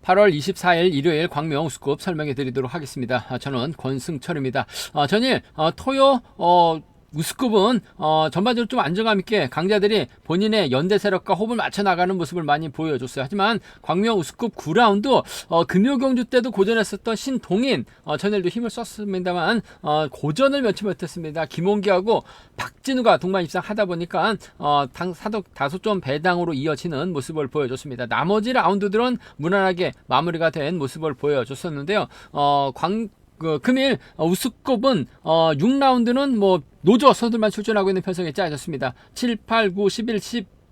8월 24일 일요일 광명 우스컵 설명해 드리도록 하겠습니다. 저는 권승철입니다. 전일 토요 우스컵은 전반적으로 좀 안정감 있게 강자들이 본인의 연대 세력과 호흡을 맞춰 나가는 모습을 많이 보여줬어요. 하지만 광명 우스컵 9라운드 금요경주 때도 고전했었던 신동인 전일도 힘을 썼습니다만 고전을 면치 못했습니다. 김홍기하고 박진우가 동반 입상하다 보니까 다소 좀 배당으로 이어지는 모습을 보여줬습니다. 나머지 라운드들은 무난하게 마무리가 된 모습을 보여줬었는데요. 금일 우스컵은 6라운드는 뭐 노조 선수들만 출전하고 있는 편성이 짜여졌습니다. 7, 8, 9, 11,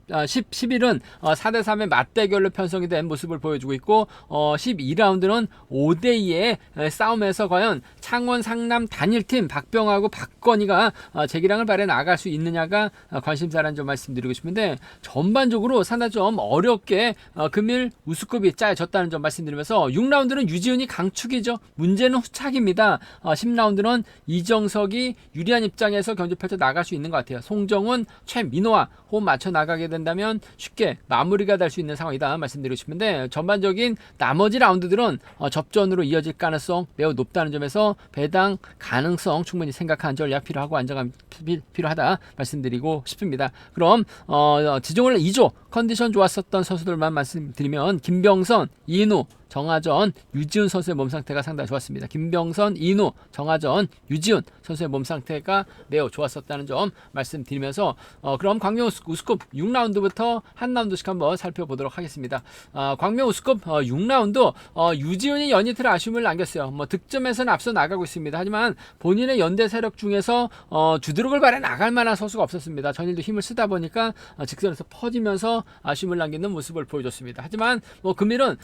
11은 4대3의 맞대결로 편성이 된 모습을 보여주고 있고 12라운드는 5대2의 싸움에서 과연 창원 상남 단일팀 박병하고 박건희가 재기량을 발휘해 나갈 수 있느냐가 관심사라는 점 말씀드리고 싶은데, 전반적으로 상당히 좀 어렵게 금일 우스컵이 짜여졌다는 점 말씀드리면서 6라운드는 유지훈이 강축이죠. 문제는 후착입니다. 10라운드는 이정석이 유리한 입장에서 경주 펼쳐 나갈 수 있는 것 같아요. 송정훈, 최민호와 호흡 맞춰 나가게 된다면 쉽게 마무리가 될 수 있는 상황이다 말씀드리고 싶은데, 전반적인 나머지 라운드들은 접전으로 이어질 가능성 매우 높다는 점에서 배당 가능성 충분히 생각한 전략 필요하고 안정감 필요하다 말씀드리고 싶습니다. 그럼 지정을 2조 컨디션 좋았었던 선수들만 말씀드리면 김병선, 이인우, 정하전, 유지훈 선수의 몸 상태가 상당히 좋았습니다. 김병선, 이인우, 정하전, 유지훈 선수의 몸 상태가 매우 좋았었다는 점 말씀드리면서 그럼 광명 우스컵 6라운드부터 한 라운드씩 한번 살펴보도록 하겠습니다. 광명 우스컵 6라운드 유지훈이 연이틀 아쉬움을 남겼어요. 득점에서는 앞서 나가고 있습니다. 하지만 본인의 연대 세력 중에서 주드록을 발휘해 나갈 만한 선수가 없었습니다. 전일도 힘을 쓰다 보니까 직선에서 퍼지면서 아쉬움을 남기는 모습을 보여줬습니다. 하지만 금일은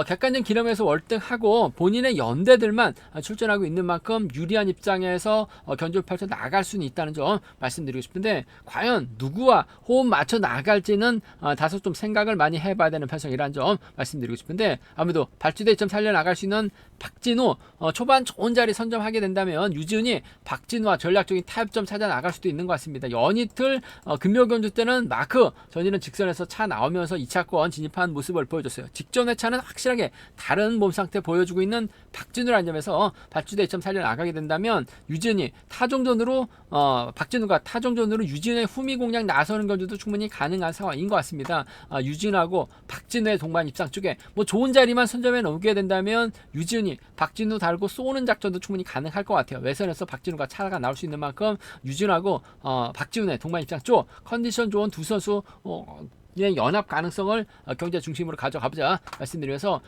객관적 기념에서 월등하고 본인의 연대들만 출전하고 있는 만큼 유리한 입장에서 견주를 펼쳐 나갈 수는 있다는 점 말씀드리고 싶은데, 과연 누구와 호흡 맞춰 나갈지는 다소 좀 생각을 많이 해봐야 되는 편성이라는 점 말씀드리고 싶은데, 아무래도 발주대 점 살려 나갈 수 있는 박진우 초반 좋은 자리 선점하게 된다면 유지훈이 박진우와 전략적인 타협점 찾아 나갈 수도 있는 것 같습니다. 연이틀 금요경주 때는 마크 전일은 직선에서 차 나오면서 2차권 진입한 모습을 보여줬어요. 직전 회차는 확실하게 다른 몸 상태 보여주고 있는 박진우라는 점에서 발주대 점 살려 나가게 된다면 유지훈이 타종전으로 박진우가 타종전으로 유지훈의 후미 공략 나서는 경주도 충분히 가능한 상황인 것 같습니다. 유지훈하고 박진우의 동반 입상 쪽에 좋은 자리만 선점해 놓게 된다면 유지훈이 박진우 달고 쏘는 작전도 충분히 가능할 것 같아요. 외선에서 박진우가 차가 나올 수 있는 만큼 유지훈하고 박진우의 동반 입상 쪽 컨디션 좋은 두 선수 연합 가능성을 경제 중심으로 가져가보자 말씀드리면서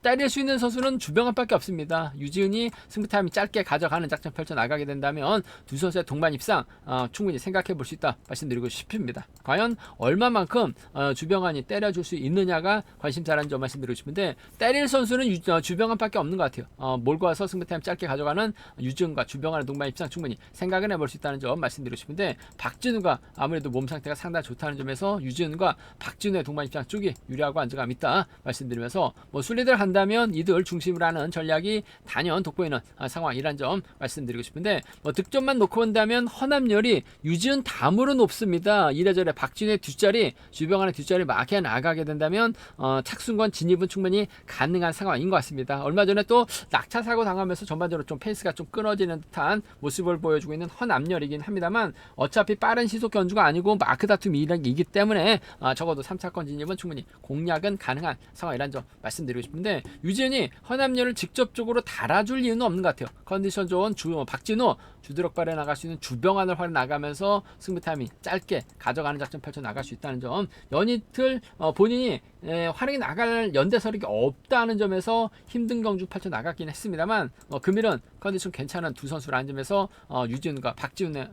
때릴 수 있는 선수는 주병헌밖에 없습니다. 유지훈이 승부 타임이 짧게 가져가는 작전 펼쳐 나가게 된다면 두 선수의 동반 입상 충분히 생각해 볼 수 있다 말씀드리고 싶습니다. 과연 얼마만큼 주병헌이 때려줄 수 있느냐가 관심사라는 점 말씀드리고 싶은데, 때릴 선수는 주병헌밖에 없는 것 같아요. 몰고 와서 승부 타임 짧게 가져가는 유지훈과 주병헌의 동반 입상 충분히 생각은 해볼 수 있다는 점 말씀드리고 싶은데, 박진우가 아무래도 몸 상태가 상당히 좋다는 점에서 유지훈과 박진우의 동반 입장 쪽이 유리하고 안정감 있다 말씀드리면서 순리대로 한다면 이들 중심으로 하는 전략이 단연 돋보이는 상황이란 점 말씀드리고 싶은데, 득점만 놓고 본다면 허남열이 유지훈 다음으로 높습니다. 이래저래 박진우의 뒷자리, 주병헌의 뒷자리 막혀 나가게 된다면 착순권 진입은 충분히 가능한 상황인 것 같습니다. 얼마 전에 또 낙차 사고 당하면서 전반적으로 좀 페이스가 좀 끊어지는 듯한 모습을 보여주고 있는 허남열이긴 합니다만, 어차피 빠른 시속 견주가 아니고 마크 다툼이기 때문에 적어도 3차권 진입은 충분히 공략은 가능한 상황이란 점 말씀드리고 싶은데, 유지훈이 허남열을 직접적으로 달아줄 이유는 없는 것 같아요. 컨디션 좋은 박진우 주드럭 발에 나갈 수 있는 주병헌을 활 나가면서 승부 타임이 짧게 가져가는 작전 펼쳐 나갈 수 있다는 점, 연이틀 본인이 활약이 나갈 연대 서력이 없다는 점에서 힘든 경주 펼쳐 나갔긴 했습니다만, 금일은 컨디션 괜찮은 두 선수라는 점에서 유지훈과 박진우의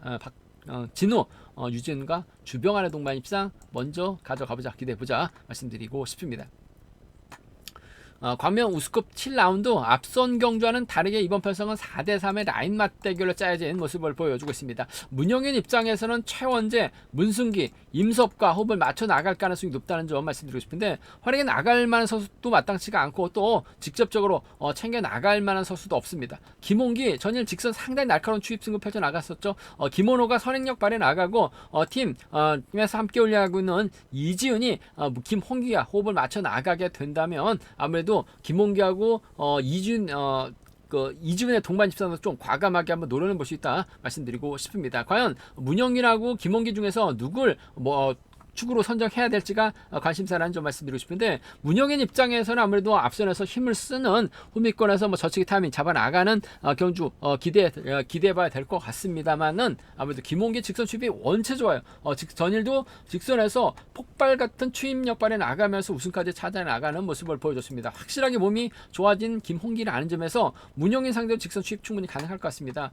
진우, 유지훈과 주병헌의 동반 입상 먼저 가져가보자, 기대해보자 말씀드리고 싶습니다. 광명 우스컵 7라운드 앞선 경주와는 다르게 이번 편성은 4대3의 라인 맞대결로 짜여진 모습을 보여주고 있습니다. 문영윤 입장에서는 최원재, 문승기, 임섭과 호흡을 맞춰 나갈 가능성이 높다는 점 말씀드리고 싶은데, 활약에 나갈 만한 선수도 마땅치가 않고 또 직접적으로 챙겨 나갈 만한 선수도 없습니다. 김홍기 전일 직선 상당히 날카로운 추입 승부 펼쳐 나갔었죠. 김원호가 선행력 발에 나가고 팀에서 함께 올려가고 있는 이지훈이 김홍기가 호흡을 맞춰 나가게 된다면 아무래도 아무래도 김홍기하고 이주은의 동반 입상도 좀 과감하게 한번 노려는 볼 수 있다 말씀드리고 싶습니다. 과연 문영민하고 김홍기 중에서 누굴 축으로 선정해야 될지가 관심사라는 점 말씀드리고 싶은데, 문영인 입장에서는 아무래도 앞선에서 힘을 쓰는 후미권에서 저치기 타이밍 잡아나가는 경주 기대해봐야 될 것 같습니다만은, 아무래도 김홍기 직선 추입이 원체 좋아요. 전일도 직선에서 폭발 같은 추입력 발에 나가면서 우승까지 찾아나가는 모습을 보여줬습니다. 확실하게 몸이 좋아진 김홍기를 아는 점에서 문영인 상대로 직선 추입 충분히 가능할 것 같습니다.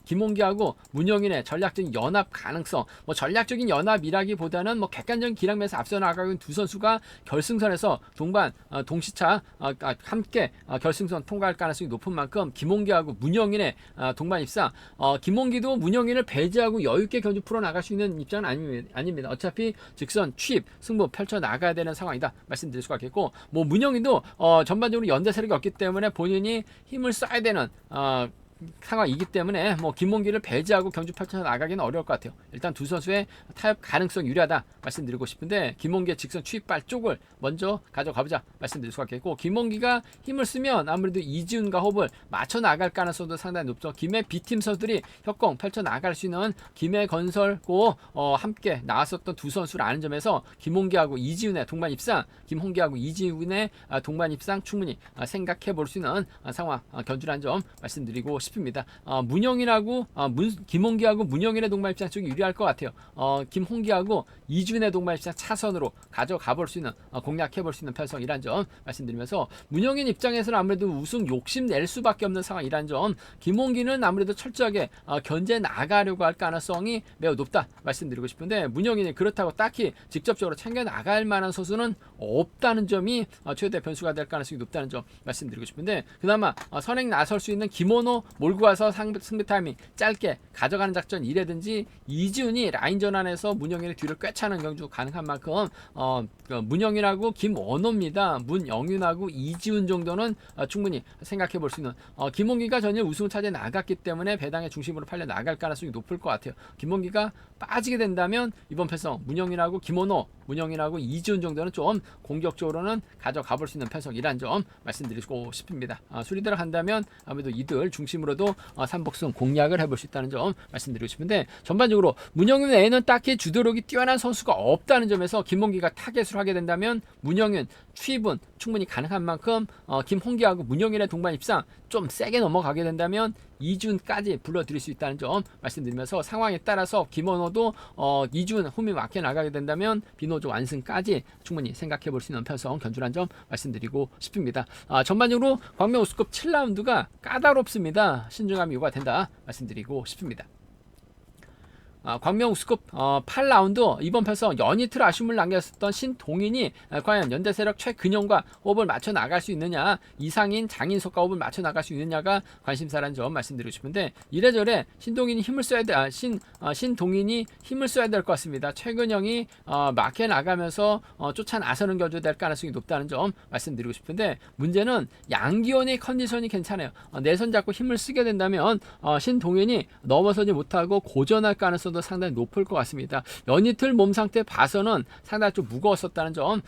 김홍기하고 문영인의 전략적인 연합 가능성, 전략적인 연합이라기보다는 객관적인 기량면에서 앞서 나가고 있는 두 선수가 결승선에서 동시차 함께 결승선 통과할 가능성이 높은 만큼 김홍기하고 문영인의 동반 입상, 김홍기도 문영인을 배제하고 여유있게 경주 풀어나갈 수 있는 입장은 아닙니다. 어차피 직선 취입 승부 펼쳐나가야 되는 상황이다 말씀드릴 수가 있겠고, 문영인도 전반적으로 연대 세력이 없기 때문에 본인이 힘을 써야 되는 상황이기 때문에 김홍기를 배제하고 경주 펼쳐 나가기는 어려울 것 같아요. 일단 두 선수의 타협 가능성이 유리하다 말씀드리고 싶은데, 김홍기의 직선 추입발 쪽을 먼저 가져가보자 말씀드릴 수가 있겠고, 김홍기가 힘을 쓰면 아무래도 이지훈과 호흡을 맞춰 나갈 가능성도 상당히 높죠. 김해 B팀 선수들이 협공 펼쳐 나갈 수 있는 김해 건설고 함께 나왔었던 두 선수를 아는 점에서 김홍기하고 이지훈의 동반 입상, 김홍기하고 이지훈의 동반 입상 충분히 생각해 볼 수 있는 상황 견주라는 점 말씀드리고 싶습니다. 김홍기하고 문영인의 동반 입상 쪽이 유리할 것 같아요. 김홍기하고 이준의 동반 입상 차선으로 가져가 볼 수 있는, 공략해 볼 수 있는 편성이란 점 말씀드리면서, 문영인 입장에서는 아무래도 우승 욕심 낼 수밖에 없는 상황이란 점, 김홍기는 아무래도 철저하게 견제 나가려고 할 가능성이 매우 높다 말씀드리고 싶은데, 문영인이 그렇다고 딱히 직접적으로 챙겨 나갈 만한 선수는 없다는 점이 최대 변수가 될 가능성이 높다는 점 말씀드리고 싶은데, 그나마 선행 나설 수 있는 김원호 몰고 와서 승리 타이밍 짧게 가져가는 작전 이라든지, 이지훈이 라인 전환에서 문영인의 뒤를 꿰차는 경주 가능한 만큼 문영인하고 김원호입니다. 문영윤하고 이지훈 정도는 충분히 생각해 볼 수 있는, 김홍기가 전일 우승을 차지해 나갔기 때문에 배당의 중심으로 팔려 나갈 가능성이 높을 것 같아요. 김홍기가 빠지게 된다면 이번 편성 문영인하고 김원호, 문영인하고 이지훈 정도는 좀 공격적으로는 가져가 볼 수 있는 편성이란 점 말씀드리고 싶습니다. 순위 들어간다면 아무래도 이들 중심으로도 삼복승 공략을 해볼 수 있다는 점 말씀드리고 싶은데, 전반적으로 문영인 외에는 딱히 주도력이 뛰어난 선수가 없다는 점에서 김홍기가 타겟을 하게 된다면 문영인 추입은 충분히 가능한 만큼 김홍기하고 문영인의 동반 입상 좀 세게 넘어가게 된다면 이준까지 불러들일 수 있다는 점 말씀드리면서, 상황에 따라서 김원호도 이준 홈이 막혀 나가게 된다면 비노조 완승까지 충분히 생각해 볼 수 있는 편성 견주란 점 말씀드리고 싶습니다. 전반적으로 광명 우승급 7라운드가 까다롭습니다. 신중함이 요구된다 말씀드리고 싶습니다. 광명 우승급 8라운드 이번 편성 연이틀 아쉬움을 남겼었던 신동인이 과연 연대 세력 최근영과 호흡을 맞춰 나갈 수 있느냐, 이상인 장인석과 호흡을 맞춰 나갈 수 있느냐가 관심사라는 점 말씀드리고 싶은데, 이래저래 신동인이 힘을 써야 돼, 신동인이 힘을 써야 될 것 같습니다. 최근영이 막혀 나가면서 쫓아 나서는 견주 될 가능성이 높다는 점 말씀드리고 싶은데, 문제는 양기원의 컨디션이 괜찮아요. 내선 잡고 힘을 쓰게 된다면 신동인이 넘어서지 못하고 고전할 가능성도 상당히 높을 것 같습니다. 연이틀 몸 상태 봐서는 상당히 좀 무거웠었다는 점,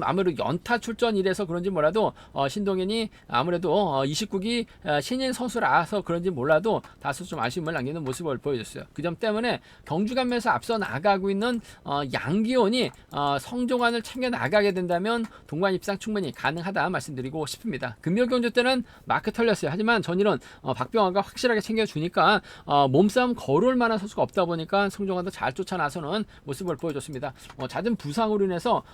아무래도 연타 출전이라서 그런지 몰라도 신동현이 아무래도 29기 신인 선수라서 그런지 몰라도 다소 좀 아쉬움을 남기는 모습을 보여줬어요. 그 점 때문에 경주간면서 앞서 나가고 있는 양기원이 성종환을 챙겨 나가게 된다면 동반 입상 충분히 가능하다 말씀드리고 싶습니다. 금요 경주 때는 마크 털렸어요. 하지만 전일은 박병환가 확실하게 챙겨주니까 몸싸움 걸을 만한 선수가 없다 보니까 성종환도 잘 쫓아 나서는 모습을 보여줬습니다. 잦은 부상으로 인해서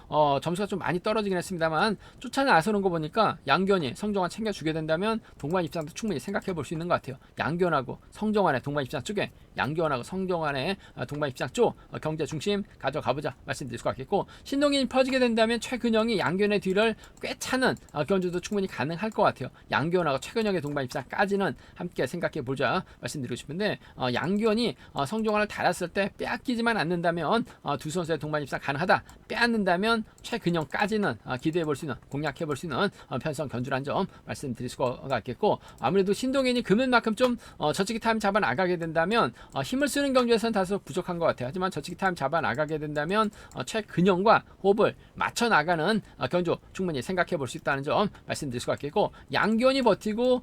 점수가 좀 많이 떨어지긴 했습니다만, 쫓아 나서는 거 보니까 양견이 성종환 챙겨주게 된다면 동반 입상도 충분히 생각해 볼 수 있는 것 같아요. 양견하고 성종환의 동반 입상 쪽에, 양견하고 성종환의 동반 입상 쪽 경제 중심 가져가보자 말씀드릴 수가 있겠고, 신동인이 퍼지게 된다면 최근영이 양견의 뒤를 꿰차는 견주도 충분히 가능할 것 같아요. 양견하고 최근영의 동반 입상까지는 함께 생각해 보자 말씀드리고 싶은데, 양견이 성종환을 달았을 때 빼앗기지만 않는다면 두 선수의 동반 입상 가능하다. 빼앗는다면 최근영까지는 기대해 볼 수 있는, 공략해 볼 수 있는 편성 견주란 점 말씀드릴 수가 있겠고, 아무래도 신동인이 금연만큼 좀 저치기 타임 잡아 나가게 된다면 힘을 쓰는 경주에서는 다소 부족한 것 같아요. 하지만 저치기 타임 잡아 나가게 된다면 최근영과 호흡을 맞춰 나가는 경주 충분히 생각해 볼 수 있다는 점 말씀드릴 수가 있겠고, 양견이 버티고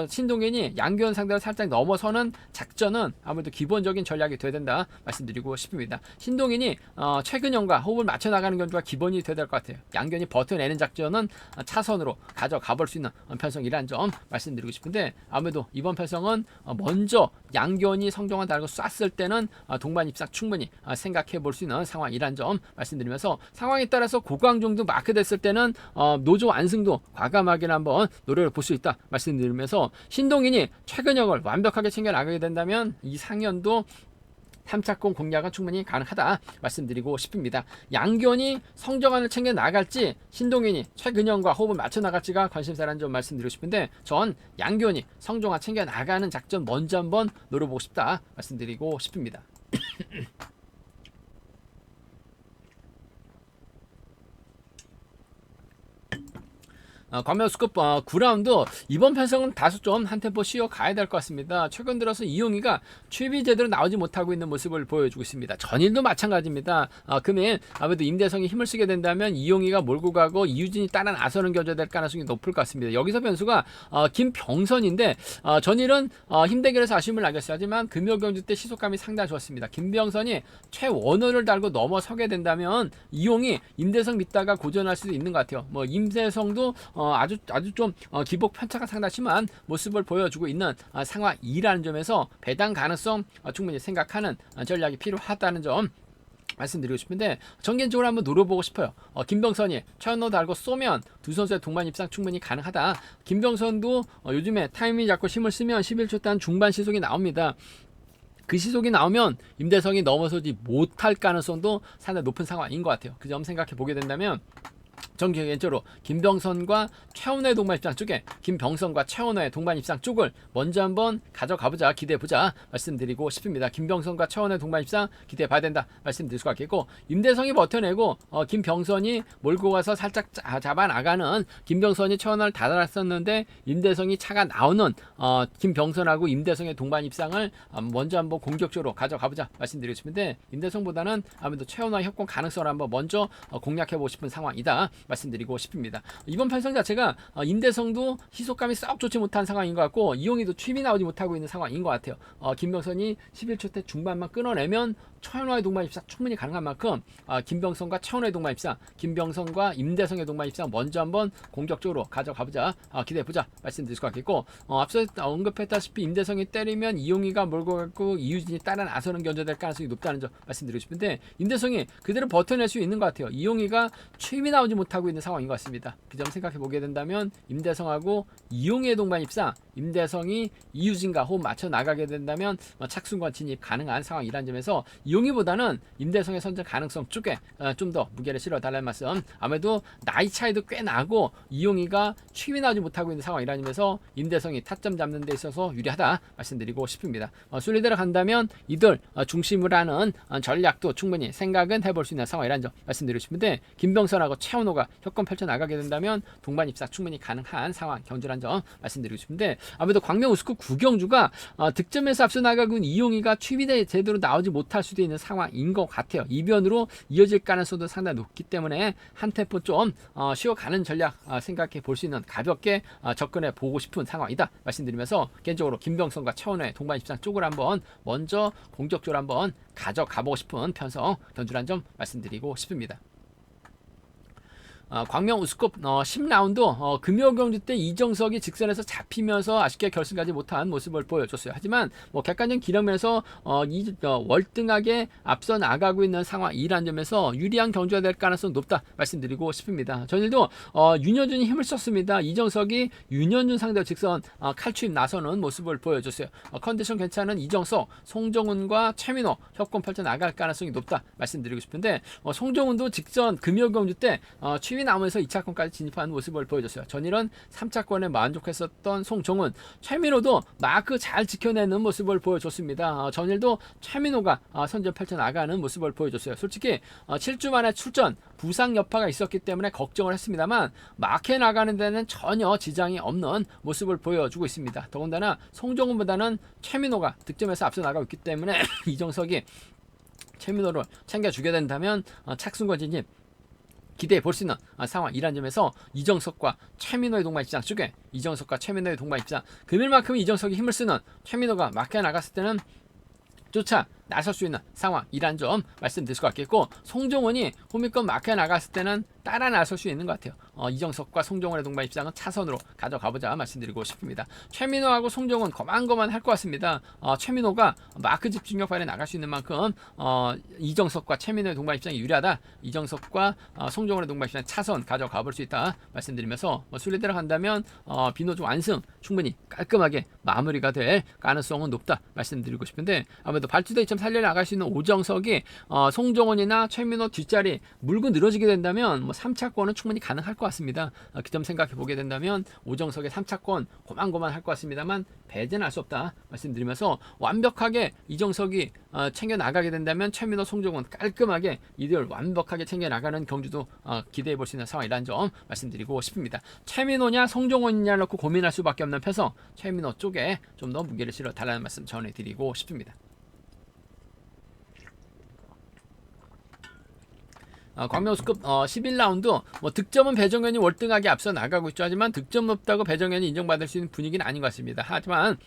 신동현이 양견 상대로 살짝 넘어서는 작전은 아무래도 기본적인 전략이 돼야 된다 말씀드리고 싶습니다. 신동현이 최근영과 호흡을 맞춰 나가는 경주가 기본이 돼야 될 것 같아요. 양견이 버텨내는 작전은 차선으로 가져가 볼 수 있는 편성이라는 점 말씀드리고 싶은데, 아무래도 이번 편성은 먼저 양견이 성정환 달고 쐈을 때는 동반 입상 충분히 생각해 볼 수 있는 상황이란 점 말씀드리면서, 상황에 따라서 고강정도 마크됐을 때는 노조 안승도 과감하게 한번 노력을 볼 수 있다 말씀드리면서, 신동인이 최근형을 완벽하게 챙겨 나가게 된다면 이 상현도 3차권 공략은 충분히 가능하다 말씀드리고 싶습니다. 양견이 성정환을 챙겨 나갈지 신동인이 최근영과 호흡을 맞춰 나갈지가 관심사라는 점 말씀드리고 싶은데, 전 양견이 성정환 챙겨 나가는 작전 먼저 한번 노려보고 싶다 말씀드리고 싶습니다. 광명수급 9라운드 이번 편성은 다소 좀 한 템포 쉬어 가야 될 것 같습니다. 최근 들어서 이용희가 취입이 제대로 나오지 못하고 있는 모습을 보여주고 있습니다. 전일도 마찬가지입니다. 금일 아무래도 임대성이 힘을 쓰게 된다면 이용희가 몰고 가고 이유진이 따라 나서는 견제가 될 가능성이 높을 것 같습니다. 여기서 변수가 김병선인데, 전일은 힘대결에서 아쉬움을 남겼어요. 하지만 금요 경주 때 시속감이 상당히 좋았습니다. 김병선이 최원호를 달고 넘어서게 된다면 이용이 임대성 믿다가 고전할 수도 있는 것 같아요. 임대성도 아주 좀 기복 편차가 상당히 심한 모습을 보여주고 있는 상황이라는 점에서 배당 가능성 충분히 생각하는 전략이 필요하다는 점 말씀드리고 싶은데, 전개적으로 한번 노려보고 싶어요. 김병선이 최원호 달고 쏘면 두 선수의 동반 입상 충분히 가능하다. 김병선도 요즘에 타이밍 잡고 힘을 쓰면 11초 단 중반 시속이 나옵니다. 그 시속이 나오면 임대성이 넘어서지 못할 가능성도 상당히 높은 상황인 것 같아요. 그 점 생각해 보게 된다면, 정기적으로 김병선과 최원호의 동반 입상 쪽에 김병선과 최원호의 동반 입상 쪽을 먼저 한번 가져가보자, 기대해보자 말씀드리고 싶습니다. 김병선과 최원호의 동반 입상 기대해봐야 된다 말씀드릴 수가 있겠고, 임대성이 버텨내고 김병선이 몰고 가서 살짝 잡아나가는, 김병선이 최원호를 다달았었는데 임대성이 차가 나오는 김병선하고 임대성의 동반 입상을 먼저 한번 공격적으로 가져가보자 말씀드리고 싶은데, 임대성보다는 아무래도 최원호의 협공 가능성을 한번 먼저 공략해보고 싶은 상황이다 말씀드리고 싶습니다. 이번 편성 자체가 임대성도 희속감이 썩 좋지 못한 상황인 것 같고, 이용희도 취임이 나오지 못하고 있는 상황인 것 같아요. 김병선이 11초 때 중반만 끊어내면 최원호의 동반 입상 충분히 가능한 만큼 김병선과 최원호의 동반 입상, 김병선과 임대성의 동반 입상 먼저 한번 공격적으로 가져가보자, 기대해보자 말씀드릴 것 같겠고, 앞서 언급했다시피 임대성이 때리면 이용희가 몰고 가고 이유진이 따라 나서는 견제될 가능성이 높다는 점 말씀드리고 싶은데, 임대성이 그대로 버텨낼 수 있는 것 같아요. 이용희가 취임이 나오지 못하고 있는 상황인 것 같습니다. 그 점 생각해 보게 된다면, 임대성하고 이용희의 동반 입상, 임대성이 이유진과 호흡 맞춰 나가게 된다면 착순권 진입 가능한 상황이라는 점에서 이용희보다는 임대성의 선전 가능성 쪽에 좀 더 무게를 실어달라는 말씀. 아무래도 나이 차이도 꽤 나고 이용희가 취임이 나오지 못하고 있는 상황이라는 점에서 임대성이 타점 잡는 데 있어서 유리하다 말씀드리고 싶습니다. 순리대로 간다면 이들 중심으로 하는 전략도 충분히 생각은 해볼 수 있는 상황이라는 점 말씀드리고 싶은데, 김병선하고 최원호가 협권 펼쳐 나가게 된다면 동반 입상 충분히 가능한 상황, 경주란 점 말씀드리고 싶은데, 아무래도 광명 우스컵 구경주가 득점에서 앞서 나가고 있는 이용희가 취비대에 제대로 나오지 못할 수도 있는 상황인 것 같아요. 이변으로 이어질 가능성도 상당히 높기 때문에 한 템포 좀 쉬어가는 전략 생각해 볼 수 있는, 가볍게 접근해 보고 싶은 상황이다 말씀드리면서, 개인적으로 김병선과 최원호의 동반 입상 쪽을 한번 먼저 공격적으로 한번 가져가보고 싶은 편성 견주란 점 말씀드리고 싶습니다. 광명 우스컵 10라운드 금요 경주 때 이정석이 직선에서 잡히면서 아쉽게 결승 가지 못한 모습을 보여줬어요. 하지만 객관적인 기량면에서 월등하게 앞서 나가고 있는 상황이라는 점에서 유리한 경주가 될 가능성 높다 말씀드리고 싶습니다. 전일도 윤현준이 힘을 썼습니다. 이정석이 윤현준 상대로 직선 칼추입 나서는 모습을 보여줬어요. 컨디션 괜찮은 이정석, 송정훈과 최민호 협권 펼쳐 나갈 가능성이 높다 말씀드리고 싶은데, 송정훈도 직전 금요 경주 때 취임 탑이 나오면서 2차권까지 진입하는 모습을 보여줬어요. 전일은 3차권에 만족했었던 송정훈, 최민호도 마크 잘 지켜내는 모습을 보여줬습니다. 전일도 최민호가 선전 펼쳐나가는 모습을 보여줬어요. 솔직히 7주 만에 출전, 부상 여파가 있었기 때문에 걱정을 했습니다만 마크에 나가는 데는 전혀 지장이 없는 모습을 보여주고 있습니다. 더군다나 송정훈보다는 최민호가 득점에서 앞서 나가고 있기 때문에 이정석이 최민호를 챙겨주게 된다면 착승권 진입 기대해 볼 수 있는 상황이란 점에서 이정석과 최민호의 동반 입장 쪽에 이정석과 최민호의 동반 입장 금일만큼 이정석이 힘을 쓰는 최민호가 마크에 나갔을 때는 쫓아 나설 수 있는 상황이란 점 말씀드릴 수가 있겠고 송정훈이 홈이권 마크에 나갔을 때는 따라 나설 수 있는 것 같아요. 이정석과 송정훈의 동반 입장은 차선으로 가져가보자 말씀드리고 싶습니다. 최민호하고 송정훈 거만거만 할 것 같습니다. 최민호가 마크 집중력 발휘 나갈 수 있는 만큼 이정석과 최민호의 동반 입장이 유리하다. 이정석과 송정훈의 동반 입장 차선 가져가볼 수 있다 말씀드리면서 순리대로 간다면 비노조 완승 충분히 깔끔하게 마무리가 될 가능성은 높다 말씀드리고 싶은데 아무래도 발주대 2.4를 나갈 수 있는 오정석이 송정훈이나 최민호 뒷자리 물고 늘어지게 된다면 3차권은 충분히 가능할 것 같습니다. 그 점 생각해 보게 된다면 오정석의 3차권 고만고만 할 것 같습니다만 배제는 할 수 없다 말씀드리면서 완벽하게 이정석이 챙겨 나가게 된다면 최민호, 송정훈 깔끔하게 이들 완벽하게 챙겨 나가는 경주도 기대해 볼 수 있는 상황이라는 점 말씀드리고 싶습니다. 최민호냐 송정훈이냐 놓고 고민할 수밖에 없는 패성 최민호 쪽에 좀 더 무게를 실어 달라는 말씀 전해드리고 싶습니다. 광명수급 11라운드 득점은 배정현이 월등하게 앞서 나가고 있죠. 하지만 득점 높다고 배정현이 인정받을 수 있는 분위기는 아닌 것 같습니다. 하지만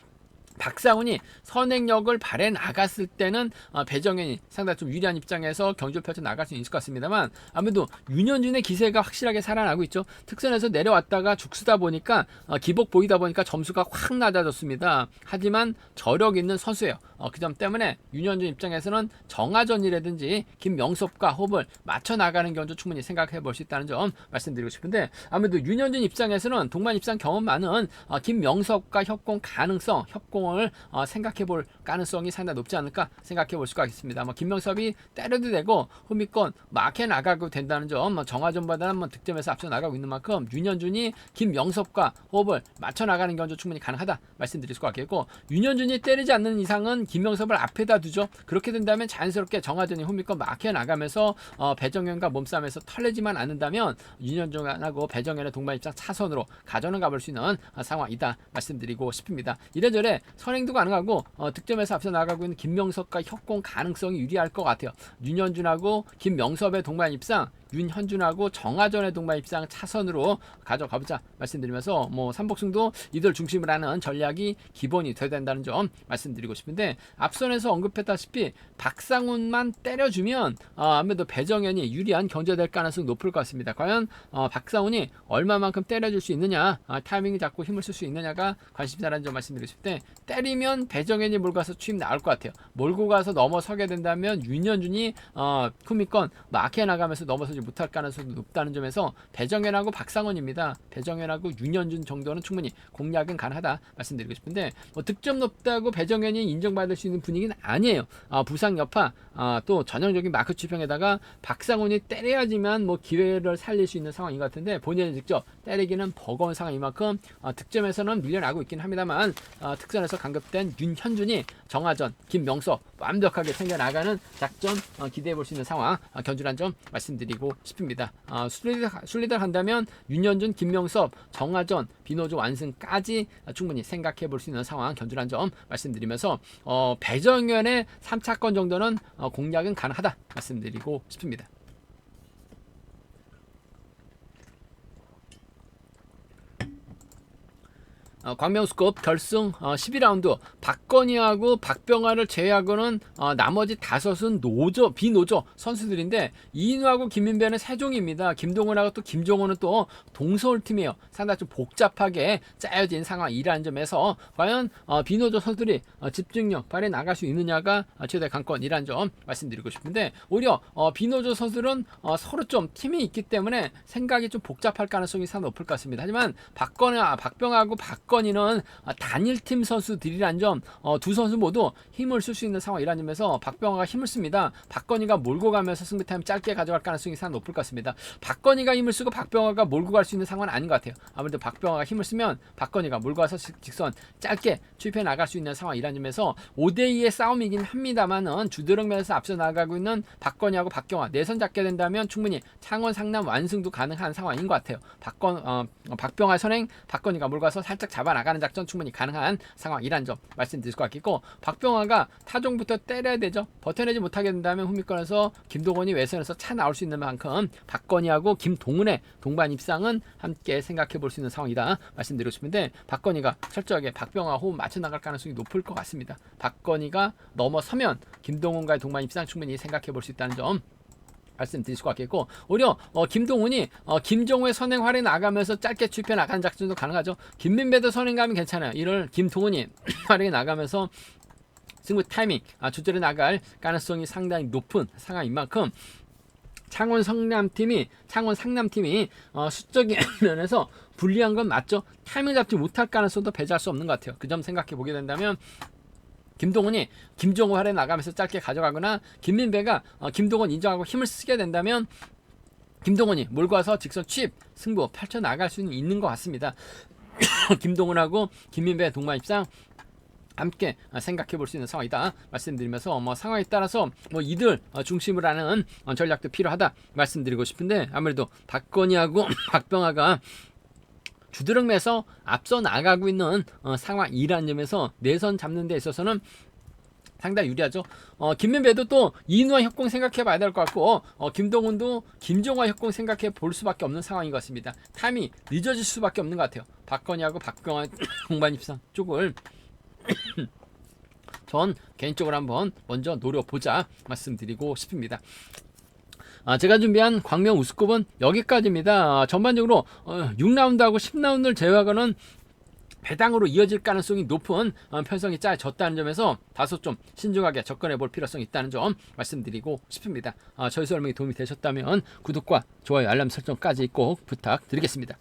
박상훈이 선행력을 발해 나갔을 때는 배정현이 상당히 좀 유리한 입장에서 경주를 펼쳐 나갈 수 있을 것 같습니다만 아무래도 윤현준의 기세가 확실하게 살아나고 있죠. 특선에서 내려왔다가 죽쓰다 보니까 기복 보이다 보니까 점수가 확 낮아졌습니다. 하지만 저력 있는 선수예요. 그 점 때문에 윤현준 입장에서는 정하전이라든지 김명섭과 호흡을 맞춰 나가는 경주 충분히 생각해 볼 수 있다는 점 말씀드리고 싶은데 아무래도 윤현준 입장에서는 동반 입상 경험 많은 김명섭과 협공 가능성, 협공을 생각해 볼 가능성이 상당히 높지 않을까 생각해 볼 수가 있습니다. 김명섭이 때려도 되고 후미권 마크에 나가고 된다는 점 정하전보다는 득점에서 앞서 나가고 있는 만큼 윤현준이 김명섭과 호흡을 맞춰 나가는 경주 충분히 가능하다 말씀드릴 수가 있겠고 윤현준이 때리지 않는 이상은 김명섭을 앞에다 두죠. 그렇게 된다면 자연스럽게 정하전이 후미권 마크에 나가면서 배정현과 몸싸움에서 털리지만 않는다면 윤현준하고 배정현의 동반 입장 차선으로 가져는 가볼 수 있는 상황이다 말씀드리고 싶습니다. 이래저래 선행도 가능하고 득점에서 앞서 나가고 있는 김명섭과 협공 가능성이 유리할 것 같아요. 윤현준하고 김명섭의 동반 입상 윤현준하고 정하전의 동반 입상 차선으로 가져가보자 말씀드리면서 삼복승도 이들 중심으로 하는 전략이 기본이 돼야 된다는 점 말씀드리고 싶은데 앞선에서 언급했다시피 박상훈만 때려주면 아무래도 배정현이 유리한 경제될 가능성이 높을 것 같습니다. 과연 박상훈이 얼마만큼 때려줄 수 있느냐 타이밍을 잡고 힘을 쓸 수 있느냐가 관심사라는 점 말씀드리고 싶을 때 때리면 배정현이 몰고 가서 추임 나올 것 같아요. 몰고 가서 넘어서게 된다면 윤현준이 후미권 마크에 나가면서 넘어서지 못할 가능성이 높다는 점에서 배정현하고 박상훈입니다. 배정현하고 윤현준 정도는 충분히 공략은 가능하다 말씀드리고 싶은데 득점 높다고 배정현이 인정받을 수 있는 분위기는 아니에요. 부상 여파 또 전형적인 마크 추평에다가 박상훈이 때려야지만 기회를 살릴 수 있는 상황인 것 같은데 본인이 직접 때리기는 버거운 상황인 만큼 득점에서는 밀려나고 있긴 합니다만 특선에서 강급된 윤현준이 정하전 김명섭 완벽하게 챙겨나가는 작전 기대해 볼 수 있는 상황 견주란 점 말씀드리고 싶습니다. 순리대로 한다면 윤현준, 김명섭, 정하전, 비노조 완승까지 충분히 생각해 볼 수 있는 상황 견주란 점 말씀드리면서 배정현의 3차권 정도는 공략은 가능하다 말씀드리고 싶습니다. 광명수급 결승 12라운드 박건희하고 박병아를 제외하고는 나머지 5은 비노조 선수들인데 이인우하고 김민배는 세종입니다. 김동훈하고 또 김종호는 또 동서울팀이에요. 상당히 좀 복잡하게 짜여진 상황이라는 점에서 과연 비노조 선수들이 집중력 발휘 나갈 수 있느냐가 최대 관건이라는 점 말씀드리고 싶은데 오히려 비노조 선수들은 서로 좀 팀이 있기 때문에 생각이 좀 복잡할 가능성이 상당히 높을 것 같습니다. 하지만 박병아하고 박건희 박건희는 단일팀 선수들이란 점, 두 선수 모두 힘을 쓸 수 있는 상황이라는 점에서 박병호가 힘을 씁니다. 박건희가 몰고 가면서 승부 타임 짧게 가져갈 가능성이 상당히 높을 것 같습니다. 박건희가 힘을 쓰고 박병호가 몰고 갈 수 있는 상황은 아닌 것 같아요. 아무래도 박병호가 힘을 쓰면 박건희가 몰고 가서 직선 짧게 추입해 나갈 수 있는 상황이라는 점에서 5대2의 싸움이긴 합니다만은 주드럭면에서 앞서 나가고 있는 박건희하고 박경화 내선 잡게 된다면 충분히 창원 상남 완승도 가능한 상황인 것 같아요. 박병화 선행, 박건희가 몰고 가서 살짝 잡아 나가는 작전 충분히 가능한 상황이란 점 말씀드릴 것 같겠고, 박병화가 타종부터 때려야 되죠. 버텨내지 못하게 된다면 후미권에서 김동원이 외선에서 차 나올 수 있는 만큼 박건희하고 김동훈의 동반 입상은 함께 생각해 볼 수 있는 상황이다 말씀드리고 싶은데, 박건희가 철저하게 박병화 호흡 맞춰 나갈 가능성이 높을 것 같습니다. 박건희가 넘어서면 김동훈과의 동반 입상 충분히 생각해 볼 수 있다는 점 말씀드릴 수가 있겠고, 오히려 김동훈이 김종호의 선행 활에 나가면서 짧게 추입해 나가는 작전도 가능하죠. 김민배도 선행 가면 괜찮아요. 이를 김동훈이 활에 나가면서 승부 타이밍 조절해 나갈 가능성이 상당히 높은 상황인 만큼 창원 상남팀이 수적인 면에서 불리한 건 맞죠. 타이밍 잡지 못할 가능성도 배제할 수 없는 것 같아요. 그 점 생각해 보게 된다면 김동훈이 김종호 활에 나가면서 짧게 가져가거나 김민배가 김동훈 인정하고 힘을 쓰게 된다면 김동훈이 몰고 와서 직선 취입 승부 펼쳐 나갈 수는 있는 것 같습니다. 김동훈하고 김민배 동반 입상 함께 생각해 볼 수 있는 상황이다 말씀드리면서, 상황에 따라서 이들 중심으로 하는 전략도 필요하다 말씀드리고 싶은데, 아무래도 박건희하고 박병화가 주드럭매서 앞서 나가고 있는 상황이라는 점에서 내선 잡는 데 있어서는 상당히 유리하죠. 김민배도 또 이인우와 협공 생각해 봐야 될 것 같고, 김동훈도 김종화 협공 생각해 볼 수밖에 없는 상황인 것 같습니다. 타임이 늦어질 수밖에 없는 것 같아요. 박건희하고 박병화 동반 입상 쪽을 전 개인적으로 한번 먼저 노려보자 말씀드리고 싶습니다. 제가 준비한 광명 우스컵은 여기까지입니다. 전반적으로 6라운드하고 10라운드를 제외하고는 배당으로 이어질 가능성이 높은 편성이 짜여졌다는 점에서 다소 좀 신중하게 접근해 볼 필요성이 있다는 점 말씀드리고 싶습니다. 저희 설명이 도움이 되셨다면 구독과 좋아요, 알람 설정까지 꼭 부탁드리겠습니다.